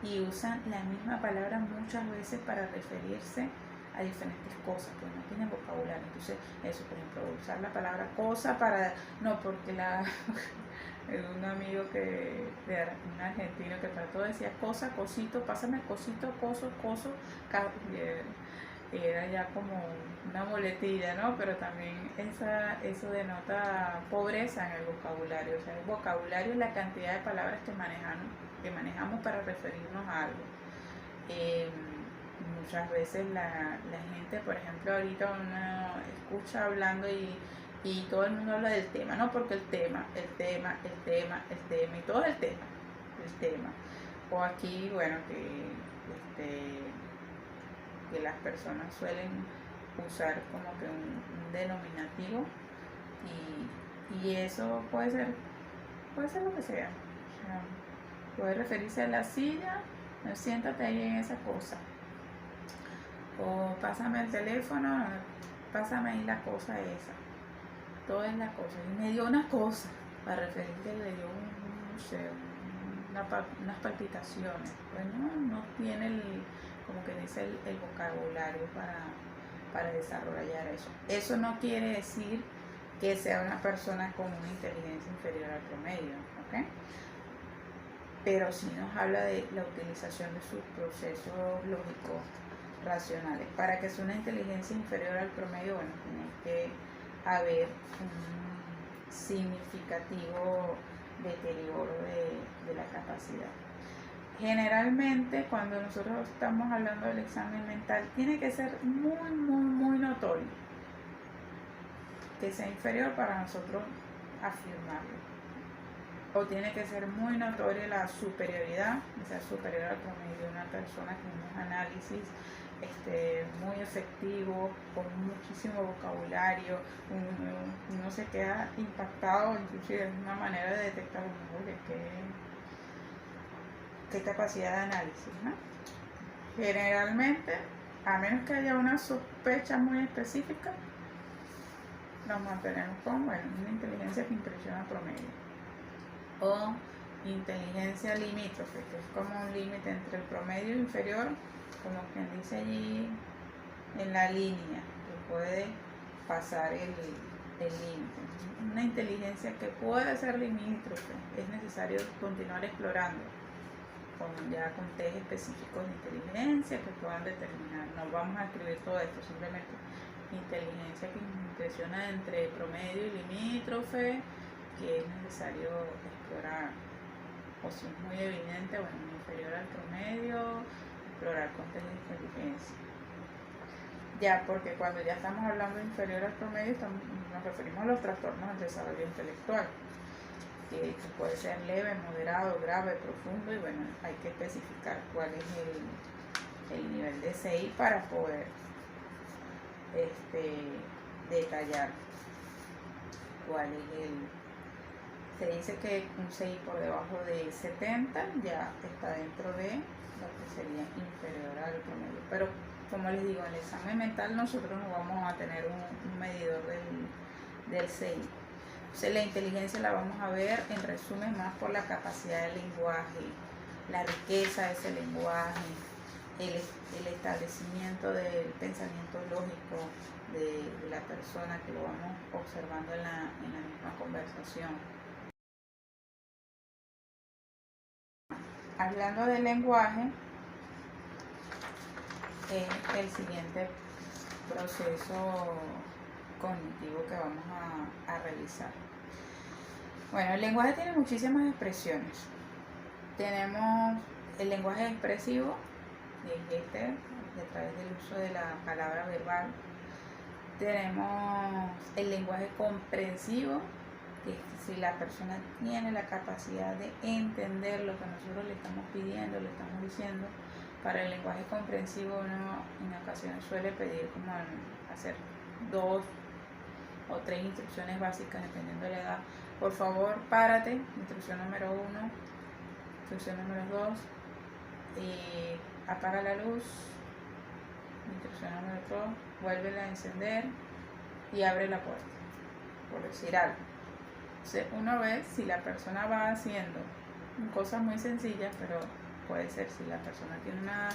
y usan la misma palabra muchas veces para referirse a diferentes cosas, pues no tienen vocabulario. Entonces, eso, por ejemplo, usar la palabra cosa para, no, porque un amigo un argentino que trató decía cosa, cosito, pásame cosito, coso, y era ya como una boletilla, ¿no? Pero también eso denota pobreza en el vocabulario. O sea, el vocabulario es la cantidad de palabras que manejamos para referirnos a algo. Muchas veces la gente, por ejemplo, ahorita uno escucha hablando y todo el mundo habla del tema, ¿no? Porque el tema, y todo es el tema. O aquí, bueno, que las personas suelen usar como que un denominativo y eso puede ser lo que sea. O sea, puede referirse a la silla, siéntate ahí en esa cosa. O pásame el teléfono, pásame ahí la cosa esa. Todo es la cosa. Y me dio una cosa, para referir que le dio unas palpitaciones. Pues no tiene como que dice el vocabulario para desarrollar eso. Eso no quiere decir que sea una persona con una inteligencia inferior al promedio, ¿ok? Pero sí nos habla de la utilización de sus procesos lógicos racionales. Para que sea una inteligencia inferior al promedio, bueno, tiene que haber un significativo deterioro de la capacidad. Generalmente, cuando nosotros estamos hablando del examen mental, tiene que ser muy notorio que sea inferior para nosotros afirmarlo. O tiene que ser muy notoria la superioridad, o sea, superior al promedio de una persona con unos análisis muy efectivo, con muchísimo vocabulario. Uno se queda impactado, inclusive es una manera de detectar qué capacidad de análisis, ¿no? Generalmente, a menos que haya una sospecha muy específica, nos mantenemos con una inteligencia que impresiona promedio o inteligencia limítrofe, que es como un límite entre el promedio inferior, como quien dice allí en la línea, que puede pasar el límite. Una inteligencia que puede ser limítrofe, es necesario continuar explorando con test específicos de inteligencia que puedan determinar. No vamos a escribir todo esto, simplemente inteligencia que impresiona entre promedio y limítrofe, que es necesario explorar. O si es muy evidente, bueno, inferior al promedio, explorar con test de inteligencia. Ya, porque cuando ya estamos hablando de inferior al promedio, nos referimos a los trastornos del desarrollo intelectual, que puede ser leve, moderado, grave, profundo, y bueno, hay que especificar cuál es el nivel de CI para poder detallar cuál es se dice que un CI por debajo de 70 ya está dentro de lo que sería inferior al promedio. Pero como les digo, en el examen mental nosotros no vamos a tener un medidor del CI. Entonces la inteligencia la vamos a ver en resumen más por la capacidad del lenguaje, la riqueza de ese lenguaje, el establecimiento del pensamiento lógico de la persona, que lo vamos observando en la misma conversación. Hablando del lenguaje, el siguiente proceso cognitivo que vamos a revisar. Bueno, el lenguaje tiene muchísimas expresiones. Tenemos el lenguaje expresivo, a través del uso de la palabra verbal. Tenemos el lenguaje comprensivo, que si la persona tiene la capacidad de entender lo que nosotros le estamos pidiendo, le estamos diciendo, Para el lenguaje comprensivo uno en ocasiones suele pedir como hacer 2 o 3 instrucciones básicas dependiendo de la edad. Por favor, párate, instrucción número 1, instrucción número 2, apaga la luz, instrucción número 2, vuélvela a encender y abre la puerta, por decir algo. Entonces uno ve si la persona va haciendo cosas muy sencillas, pero puede ser si la persona tiene una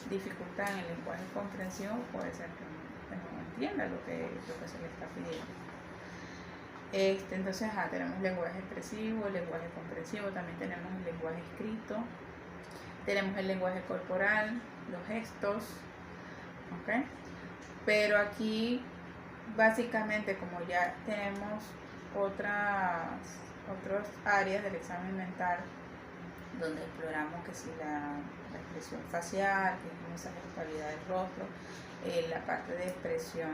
dificultad en el lenguaje comprensivo, puede ser que no entienda lo que se le está pidiendo. Entonces tenemos lenguaje expresivo, el lenguaje comprensivo, también tenemos el lenguaje escrito, tenemos el lenguaje corporal, los gestos, ¿ok? Pero aquí básicamente, como ya tenemos otras áreas del examen mental donde exploramos que si la expresión facial, que es esa gestualidad del rostro, la parte de expresión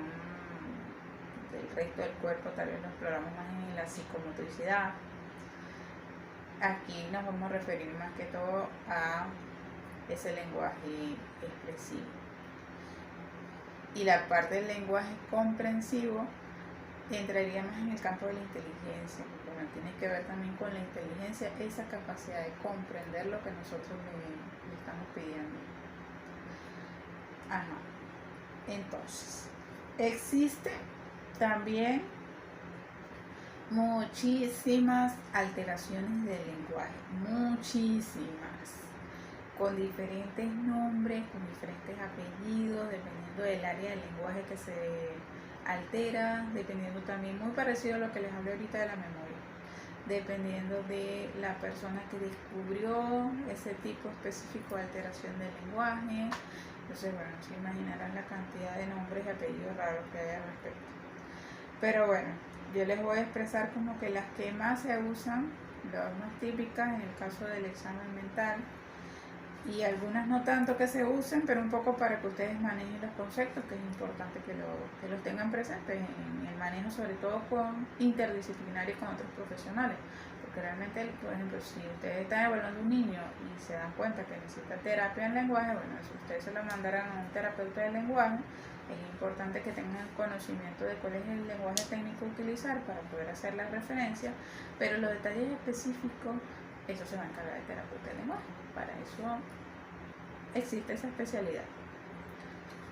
del resto del cuerpo, tal vez lo exploramos más en la psicomotricidad. Aquí nos vamos a referir más que todo a ese lenguaje expresivo. Y la parte del lenguaje comprensivo entraría más en el campo de la inteligencia, porque tiene que ver también con la inteligencia, esa capacidad de comprender lo que nosotros le estamos pidiendo. Ajá. Entonces, existe también muchísimas alteraciones del lenguaje, muchísimas, con diferentes nombres, con diferentes apellidos, dependiendo del área del lenguaje que se altera, dependiendo también, muy parecido a lo que les hablé ahorita de la memoria, dependiendo de la persona que descubrió ese tipo específico de alteración del lenguaje. Entonces, bueno, se imaginarán la cantidad de nombres y apellidos raros que hay al respecto. Pero bueno, yo les voy a expresar como que las que más se usan, las más típicas en el caso del examen mental, y algunas no tanto que se usen, pero un poco para que ustedes manejen los conceptos, que es importante que los tengan presentes en el manejo, sobre todo con interdisciplinario y con otros profesionales, porque realmente, por ejemplo, si ustedes están evaluando a un niño y se dan cuenta que necesita terapia en lenguaje, bueno, si ustedes se lo mandaran a un terapeuta de lenguaje, es importante que tengan conocimiento de cuál es el lenguaje técnico a utilizar para poder hacer la referencia, pero los detalles específicos, eso se va a encargar el terapeuta de lenguaje. Para eso existe esa especialidad,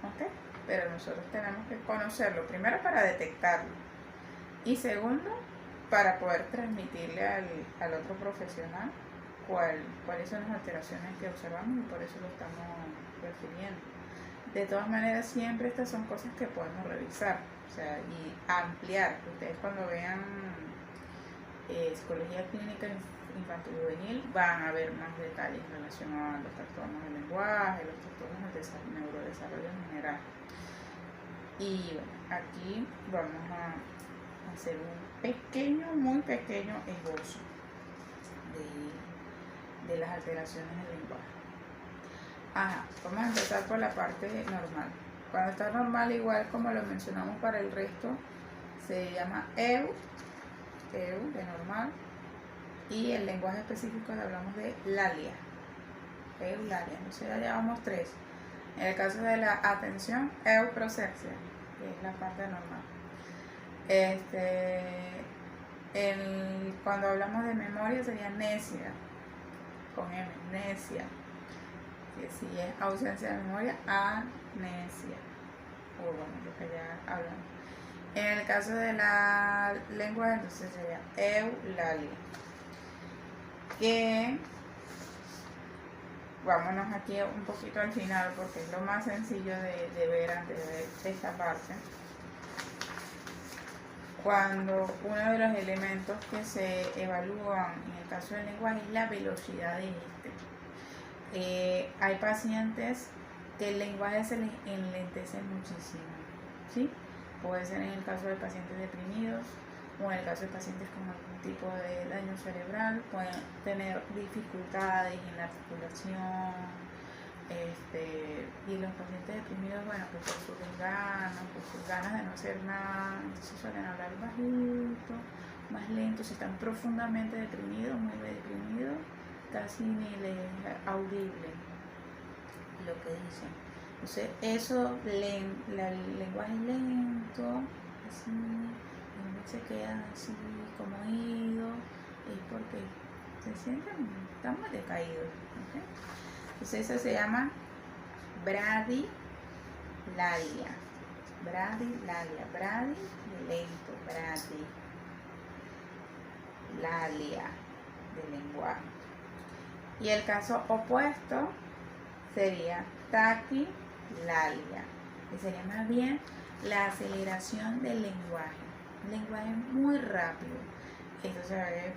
¿ok? Pero nosotros tenemos que conocerlo, primero para detectarlo y segundo para poder transmitirle al otro profesional cuáles son las alteraciones que observamos y por eso lo estamos refiriendo. De todas maneras, siempre estas son cosas que podemos revisar, o sea, y ampliar. Ustedes cuando vean psicología clínica infantil y juvenil van a ver más detalles relacionados a los trastornos del lenguaje, los trastornos del neurodesarrollo en general. Y bueno, aquí vamos a hacer un muy pequeño esbozo de las alteraciones del lenguaje. Vamos a empezar por la parte normal. Cuando está normal, igual como lo mencionamos para el resto, se llama EU de normal, y el lenguaje específico hablamos de lalia, eulalia. Entonces ya llevamos 3. En el caso de la atención, euprosexia, que es la parte normal. Cuando hablamos de memoria sería nesia, con M, nesia. Que si es ausencia de memoria, amnesia, o bueno, lo que ya hablamos. En el caso de la lengua, entonces sería eulalia. Que vámonos aquí un poquito al final porque es lo más sencillo de ver antes de ver esta parte. Cuando uno de los elementos que se evalúan en el caso del lenguaje es la velocidad de hay pacientes que el lenguaje se les enlentece muchísimo, ¿sí? Puede ser en el caso de pacientes deprimidos o en el caso de pacientes con algún tipo de daño cerebral, pueden tener dificultades en la articulación, y los pacientes deprimidos, bueno, pues por sus ganas de no hacer nada, entonces suelen hablar bajito, más lento. Si están profundamente deprimidos, muy deprimidos, casi ni les es audible. lo que dicen. Entonces, eso, el lenguaje lento, así, y se queda así como ido, es porque se sienten, están muy decaídos. ¿Okay? Entonces, eso se llama bradilalia. Bradilalia, bradi de lento, bradilalia del lenguaje. Y el caso opuesto sería taquilalia, que sería más bien la aceleración del lenguaje. Un lenguaje muy rápido. Esto se ve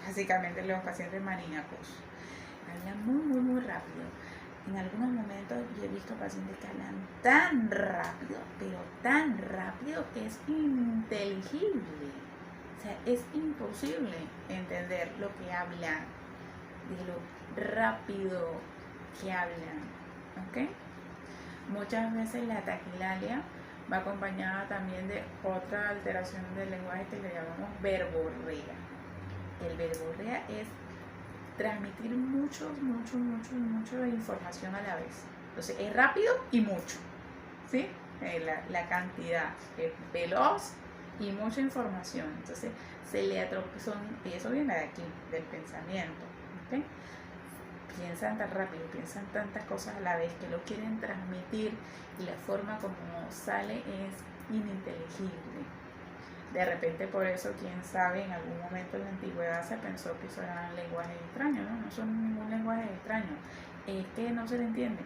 básicamente en los pacientes maníacos. Hablan muy rápido. En algunos momentos yo he visto pacientes que hablan tan rápido, pero tan rápido que es ininteligible. O sea, es imposible entender lo que hablan, de lo rápido que hablan. ¿Okay? Muchas veces la taquilalia va acompañada también de otra alteración del lenguaje que le llamamos verborrea. El verborrea es transmitir mucho información a la vez. Entonces es rápido y mucho, ¿sí? La cantidad es veloz y mucha información. Entonces se le atropella, y eso viene de aquí, del pensamiento, ¿okay? Piensan tan rápido, piensan tantas cosas a la vez que lo quieren transmitir y la forma como sale es ininteligible. De repente por eso, quién sabe, en algún momento en la antigüedad se pensó que eso era un lenguaje extraño, ¿no? No son ningún lenguaje extraño, es que no se le entiende.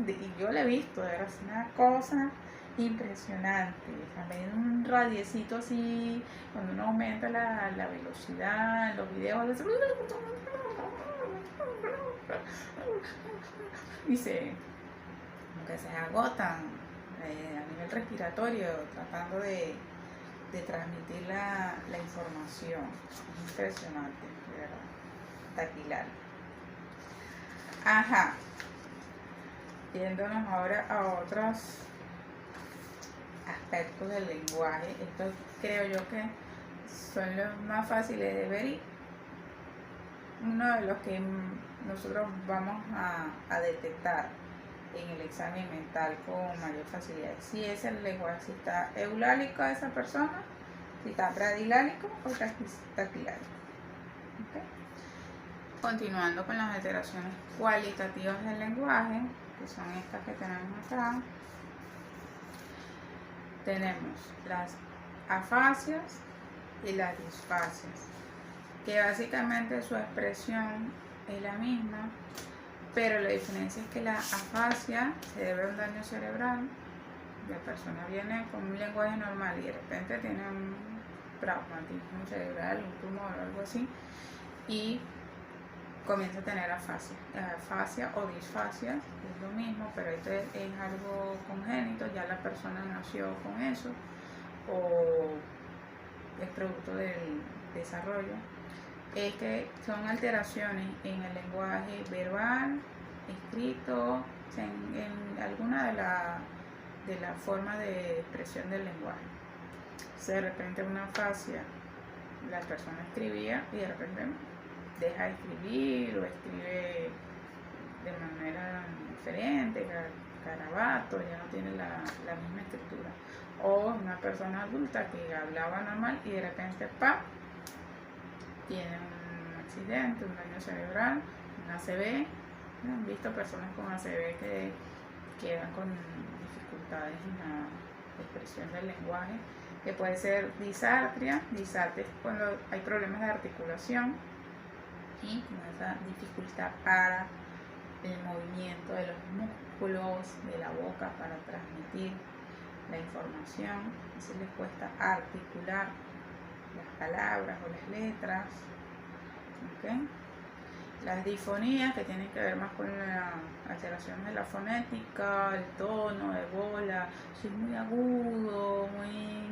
Y yo lo he visto, es una cosa impresionante. También un radiecito así, cuando uno aumenta la velocidad, los videos, y como que se agotan a nivel respiratorio tratando de transmitir la información. Es impresionante, ¿verdad? Taquilar. Ajá. Yéndonos ahora a otros aspectos del lenguaje. Estos creo yo que son los más fáciles de ver y uno de los que nosotros vamos a detectar en el examen mental con mayor facilidad. Si es el lenguaje, si está eulálico esa persona, si está bradilálico o taquilálico. ¿Okay? Continuando con las alteraciones cualitativas del lenguaje, que son estas que tenemos acá, tenemos las afasias y las disfasias, que básicamente su expresión es la misma, pero la diferencia es que la afasia se debe a un daño cerebral. La persona viene con un lenguaje normal y de repente tiene un traumatismo cerebral, un tumor o algo así, y comienza a tener afasia. Afasia o disfasia es lo mismo, pero esto es algo congénito, ya la persona nació con eso o es producto del desarrollo. Es que son alteraciones en el lenguaje verbal, escrito, en alguna de la forma de expresión del lenguaje. De repente una afasia, la persona escribía y de repente deja de escribir o escribe de manera diferente, garabato, ya no tiene la misma escritura. O una persona adulta que hablaba normal y de repente tiene un accidente, un daño cerebral, un ACV. Han visto personas con ACV que quedan con dificultades en la expresión del lenguaje, que puede ser disartria. Disartria es cuando hay problemas de articulación y con esa dificultad para el movimiento de los músculos de la boca para transmitir la información. Así les cuesta articular las palabras o las letras. ¿Okay? Las disfonías, que tienen que ver más con la alteración de la fonética, el tono de bola, si es muy agudo, muy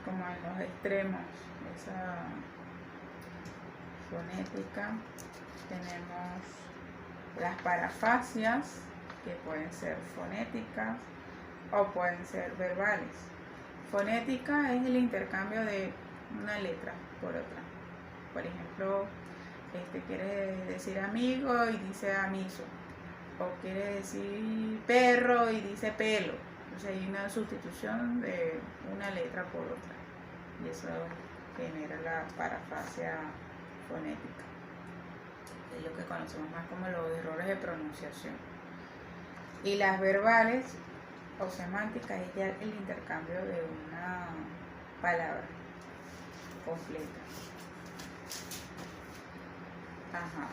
como en los extremos, esa fonética. Tenemos las parafasias, que pueden ser fonéticas o pueden ser verbales. Fonética es el intercambio de una letra por otra. Por ejemplo, quiere decir amigo y dice amiso, o quiere decir perro y dice pelo. Entonces hay una sustitución de una letra por otra y eso genera la parafrasia fonética. Es lo que conocemos más como los errores de pronunciación. Y las verbales o semánticas es ya el intercambio de una palabra completa. Ajá.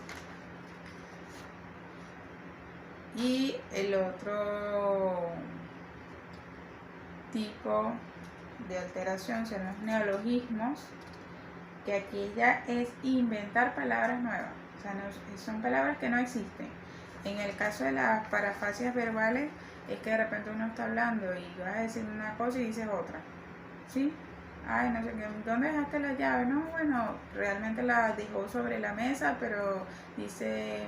Y el otro tipo de alteración son los neologismos, que aquí ya es inventar palabras nuevas, o sea, son palabras que no existen. En el caso de las parafraseas verbales es que de repente uno está hablando y vas a decir una cosa y dices otra, ¿sí? Ay, no sé, ¿dónde dejaste la llave? No, bueno, realmente la dejó sobre la mesa, pero dice,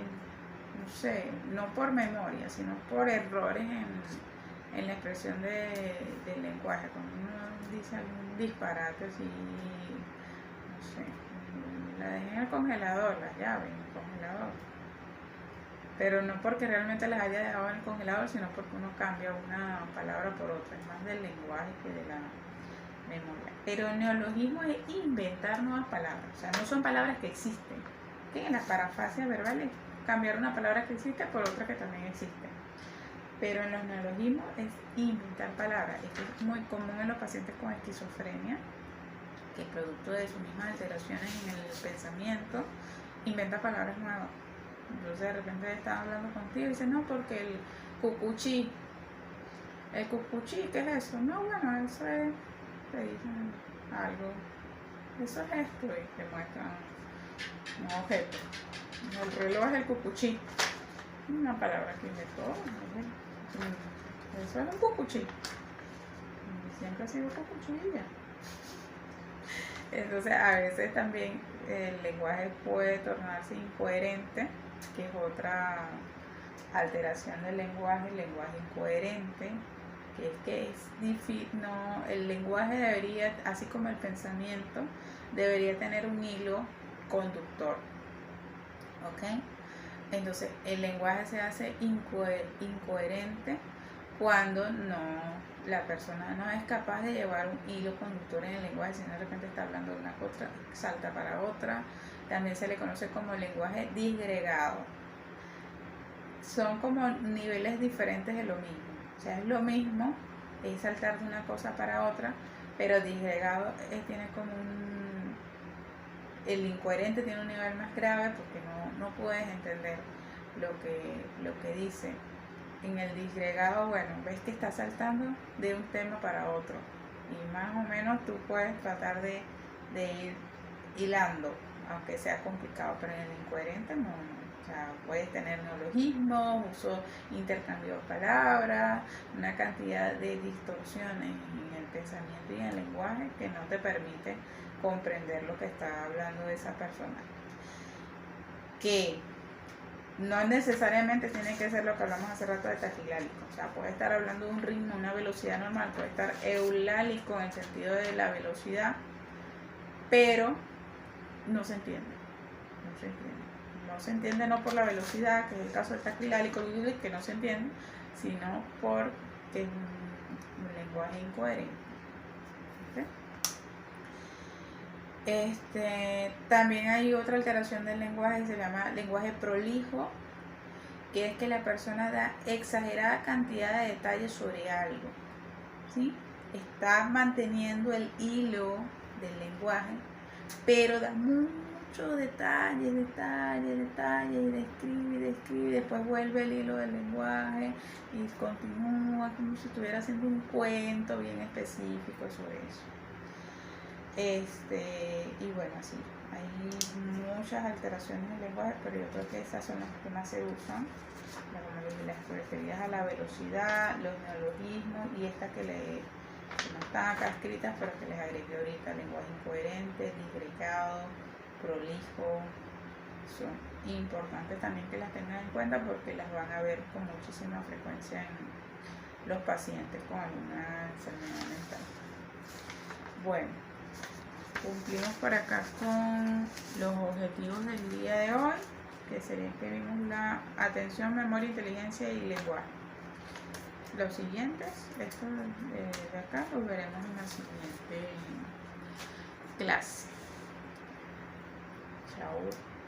no sé, no por memoria, sino por errores en la expresión del lenguaje. Cuando uno dice algún disparate así, no sé, la dejé en el congelador, la llave en el congelador. Pero no porque realmente las haya dejado en el congelador, sino porque uno cambia una palabra por otra. Es más del lenguaje que de la memoria. Pero el neologismo es inventar nuevas palabras, o sea, no son palabras que existen. Que en las parafraseas verbales cambiar una palabra que existe por otra que también existe. Pero en los neologismos es inventar palabras. Esto es muy común en los pacientes con esquizofrenia, que producto de sus mismas alteraciones en el pensamiento, inventa palabras nuevas. Entonces de repente están hablando contigo y dicen, no, porque el cucuchí, ¿qué es eso? No, bueno, eso es, te dicen algo, eso es esto, y te muestran un objeto. El reloj es el cucuchí, una palabra que inventó, eso es un cucuchí, siempre ha sido cucuchilla. Entonces a veces también el lenguaje puede tornarse incoherente, que es otra alteración del lenguaje, el lenguaje incoherente, que es difícil, no, el lenguaje debería, así como el pensamiento, debería tener un hilo conductor, ¿ok? Entonces el lenguaje se hace incoherente cuando la persona no es capaz de llevar un hilo conductor en el lenguaje, sino de repente está hablando de una cosa, salta para otra. También se le conoce como lenguaje disgregado. Son como niveles diferentes de lo mismo. O sea, es lo mismo, es saltar de una cosa para otra, pero disgregado tiene como el incoherente tiene un nivel más grave porque no puedes entender lo que dice. En el disgregado, bueno, ves que está saltando de un tema para otro y más o menos tú puedes tratar de ir hilando, aunque sea complicado, pero en el incoherente no. O sea, puedes tener neologismos, uso, intercambio de palabras, una cantidad de distorsiones en el pensamiento y en el lenguaje que no te permite comprender lo que está hablando de esa persona. Que no necesariamente tiene que ser lo que hablamos hace rato de taquilálico. O sea, puede estar hablando de un ritmo, una velocidad normal, puede estar eulálico en el sentido de la velocidad, pero no se entiende. No se entiende no por la velocidad, que es el caso del taquilálico, que no se entiende, sino porque es un lenguaje incoherente. También hay otra alteración del lenguaje que se llama lenguaje prolijo, que es que la persona da exagerada cantidad de detalles sobre algo, ¿sí? Está manteniendo el hilo del lenguaje, pero da muchos detalles, y describe, después vuelve el hilo del lenguaje y continúa como si estuviera haciendo un cuento bien específico sobre eso. Y bueno, así, hay muchas alteraciones del lenguaje, pero yo creo que esas son las que más se usan, las referidas a la velocidad, los neologismos y estas que no están acá escritas, pero que les agregué ahorita: lenguaje incoherente, disgregado, prolijo. Son importantes también que las tengan en cuenta porque las van a ver con muchísima frecuencia en los pacientes con alguna enfermedad mental. Bueno, cumplimos por acá con los objetivos del día de hoy, que sería que vimos la atención, memoria, inteligencia y lenguaje. Los siguientes, estos de acá, los veremos en la siguiente clase. Chao.